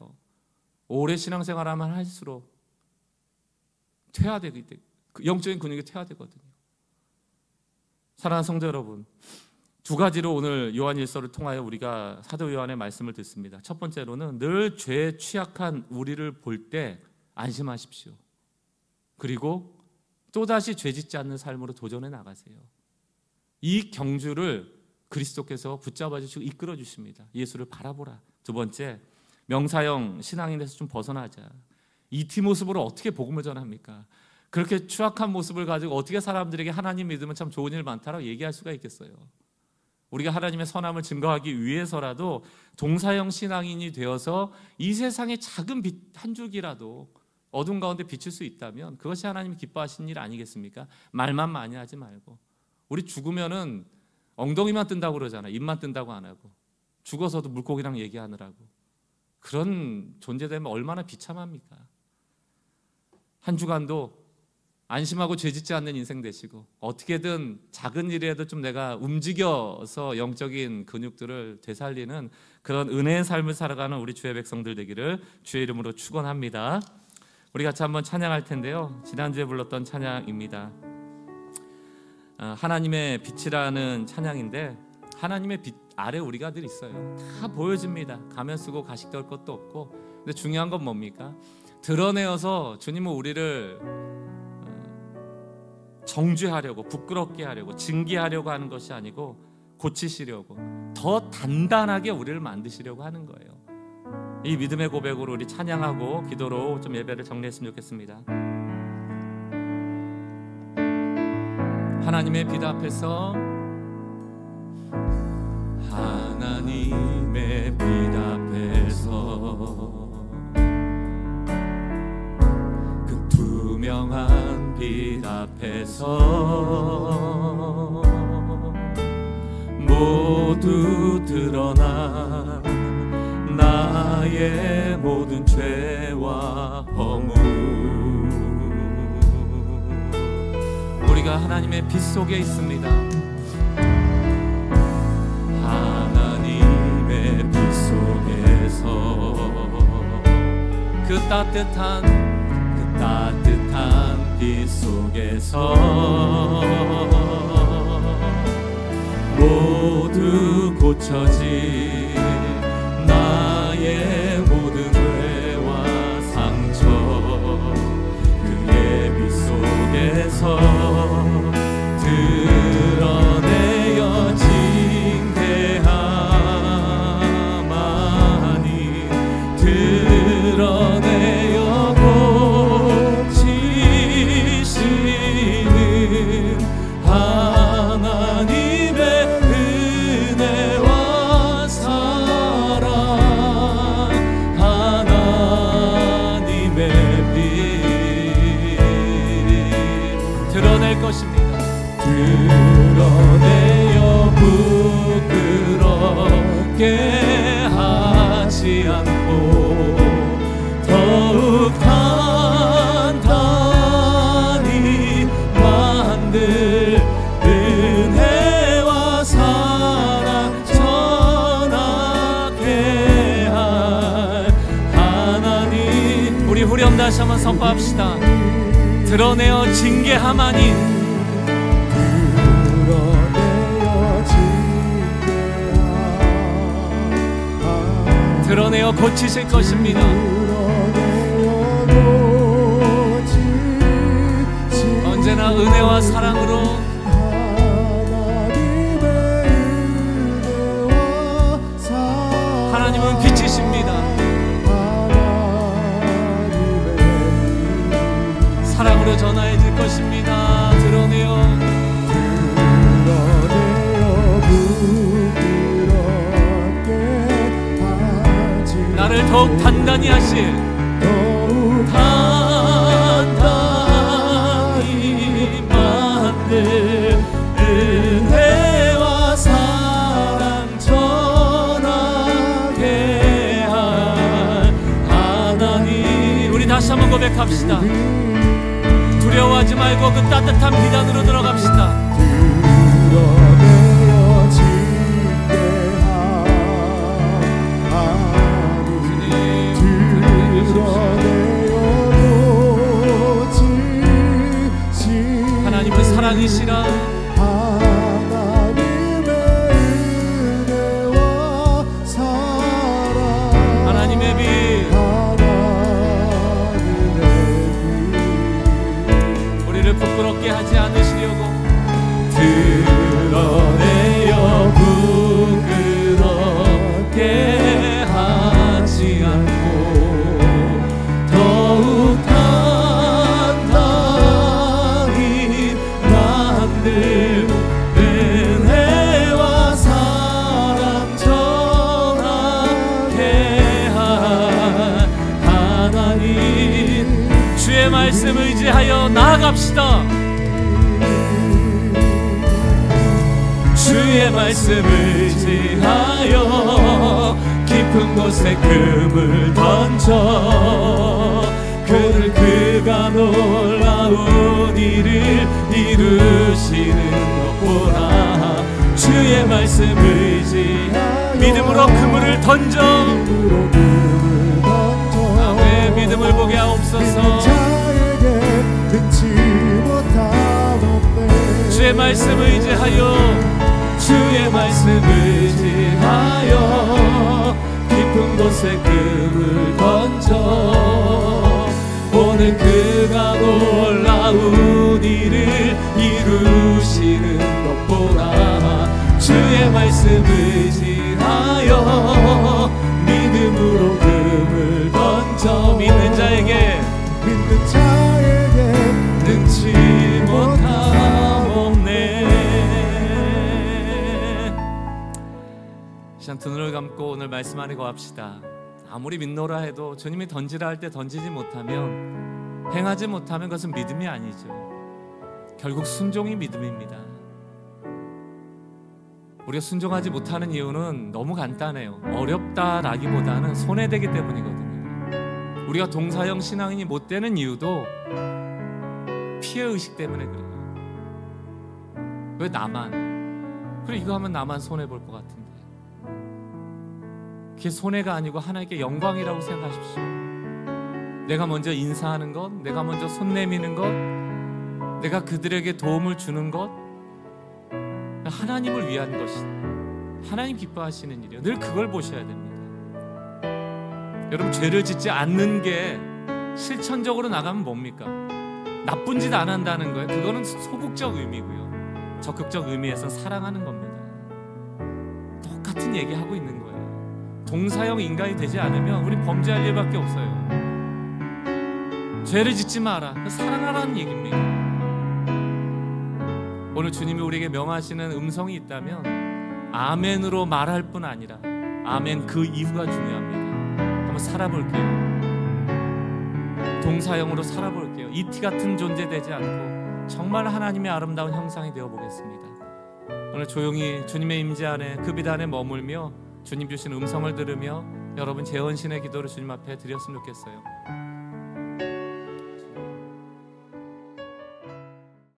오래 신앙생활하면 할수록 퇴화되기 때문에 영적인 근육이 퇴화되거든요. 사랑하는 성도 여러분, 두 가지로 오늘 요한일서를 통하여 우리가 사도 요한의 말씀을 듣습니다. 첫 번째로는 늘 죄에 취약한 우리를 볼 때 안심하십시오. 그리고 또다시 죄짓지 않는 삶으로 도전해 나가세요. 이 경주를 그리스도께서 붙잡아 주시고 이끌어 주십니다. 예수를 바라보라. 두 번째, 명사형 신앙인에서 좀 벗어나자. 이티 모습으로 어떻게 복음을 전합니까? 그렇게 추악한 모습을 가지고 어떻게 사람들에게 하나님 믿으면 참 좋은 일 많다라고 얘기할 수가 있겠어요? 우리가 하나님의 선함을 증거하기 위해서라도 동사형 신앙인이 되어서 이 세상의 작은 빛 한 줄기라도 어둠 가운데 비칠 수 있다면 그것이 하나님이 기뻐하시는 일 아니겠습니까? 말만 많이 하지 말고. 우리 죽으면은 엉덩이만 뜬다고 그러잖아요. 입만 뜬다고 안 하고. 죽어서도 물고기랑 얘기하느라고. 그런 존재되면 얼마나 비참합니까? 한 주간도 안심하고 죄짓지 않는 인생 되시고 어떻게든 작은 일이라도 좀 내가 움직여서 영적인 근육들을 되살리는 그런 은혜의 삶을 살아가는 우리 주의 백성들 되기를 주의 이름으로 축원합니다. 우리 같이 한번 찬양할 텐데요. 지난주에 불렀던 찬양입니다. 하나님의 빛이라는 찬양인데 하나님의 빛 아래 우리가 늘 있어요. 다 보여집니다. 가면 쓰고 가식 될 것도 없고. 근데 중요한 건 뭡니까? 드러내어서 주님은 우리를 정죄하려고 부끄럽게 하려고 징계하려고 하는 것이 아니고 고치시려고 더 단단하게 우리를 만드시려고 하는 거예요. 이 믿음의 고백으로 우리 찬양하고 기도로 좀 예배를 정리했으면 좋겠습니다. 하나님의 빛 앞에서 하나님의 빛 앞에서 그 투명한 빛 길 앞에서 모두 드러나 나의 모든 죄와 허물. 우리가 하나님의 빛 속에 있습니다. 하나님의 빛 속에서 그 따뜻한 빛 속에서 모두 고쳐진 나의 모든 죄와 상처, 그의 빛 속에서 드러내어 징계함 아닌 드러내어 고치시는 하나님의 은혜와 사랑, 하나님의 빛 드러낼 것입니다. 드러내어 부끄럽게 하지 않고 더욱 단단히 만들 은혜와 사랑 전하게 할 하나님. 우리 후렴 다시 한번 선포합시다. 드러내어 징계함 아닌 드러내어 고치실 것입니다. 언제나 은혜와 사랑으로 하나님은 빛이십니다. 사랑으로 전하여 줄 것입니다. 드러내어 나를 더욱 단단히 하실, 단단히 만들 은혜와 사랑 전하게 할 하나님. 우리 다시 한번 고백합시다. 두려워하지 말고 그 따뜻한 빛 안으로 들어갑시다. 하나님은 사랑이시라. 하나님의 빛 우리를 부끄럽게 하지 않으시려고 드러내어 부끄럽게 하지 않고 더욱 단단히 만들 은혜와 사랑 전하게 할 하나님. 주의 말씀 의지하여 나아갑시다. 주의 말씀 의지하여 깊은 곳에 금을 던져 그를 그가 놀라운 일을 이루시는 것보라. 주의 말씀 의지하여 믿음으로 그물을 던져 아멘. 믿음을 보게 하옵소서. 주의 말씀 의지하여 주의 말씀 의지하여 깊은 곳에 금을 던져 오늘 그가 놀라운 일을 이루시는 것보라. 주의 말씀 의지하여 믿음으로 금을 던져 믿는 자에게 능치 못함 없네. 시간 두 눈을 감고 오늘 말씀 안에 거합시다. 아무리 믿노라 해도 주님이 던지라 할 때 던지지 못하면 행하지 못하면 그것은 믿음이 아니죠. 결국 순종이 믿음입니다. 우리가 순종하지 못하는 이유는 너무 간단해요. 어렵다라기보다는 손해되기 때문이거든요. 우리가 동사형 신앙인이 못 되는 이유도 피해의식 때문에 그래요. 왜 나만? 그래, 이거 하면 나만 손해볼 것 같은데. 그게 손해가 아니고 하나님께 영광이라고 생각하십시오. 내가 먼저 인사하는 것, 내가 먼저 손 내미는 것, 내가 그들에게 도움을 주는 것, 하나님을 위한 것이다. 하나님 기뻐하시는 일이에요. 늘 그걸 보셔야 됩니다. 여러분, 죄를 짓지 않는 게 실천적으로 나가면 뭡니까? 나쁜 짓 안 한다는 거예요. 그거는 소극적 의미고요. 적극적 의미에서 사랑하는 겁니다. 똑같은 얘기하고 있는 거예요. 동사형 인간이 되지 않으면 우리 범죄할 일밖에 없어요. 죄를 짓지 마라, 사랑하라는 얘기입니다. 오늘 주님이 우리에게 명하시는 음성이 있다면 아멘으로 말할 뿐 아니라 아멘 그 이후가 중요합니다. 한번 살아볼게요. 동사형으로 살아볼게요. 이티 같은 존재 되지 않고 정말 하나님의 아름다운 형상이 되어보겠습니다. 오늘 조용히 주님의 임재 안에 그 빛 안에 머물며 주님 주신 음성을 들으며 여러분 재헌신의 기도를 주님 앞에 드렸으면 좋겠어요.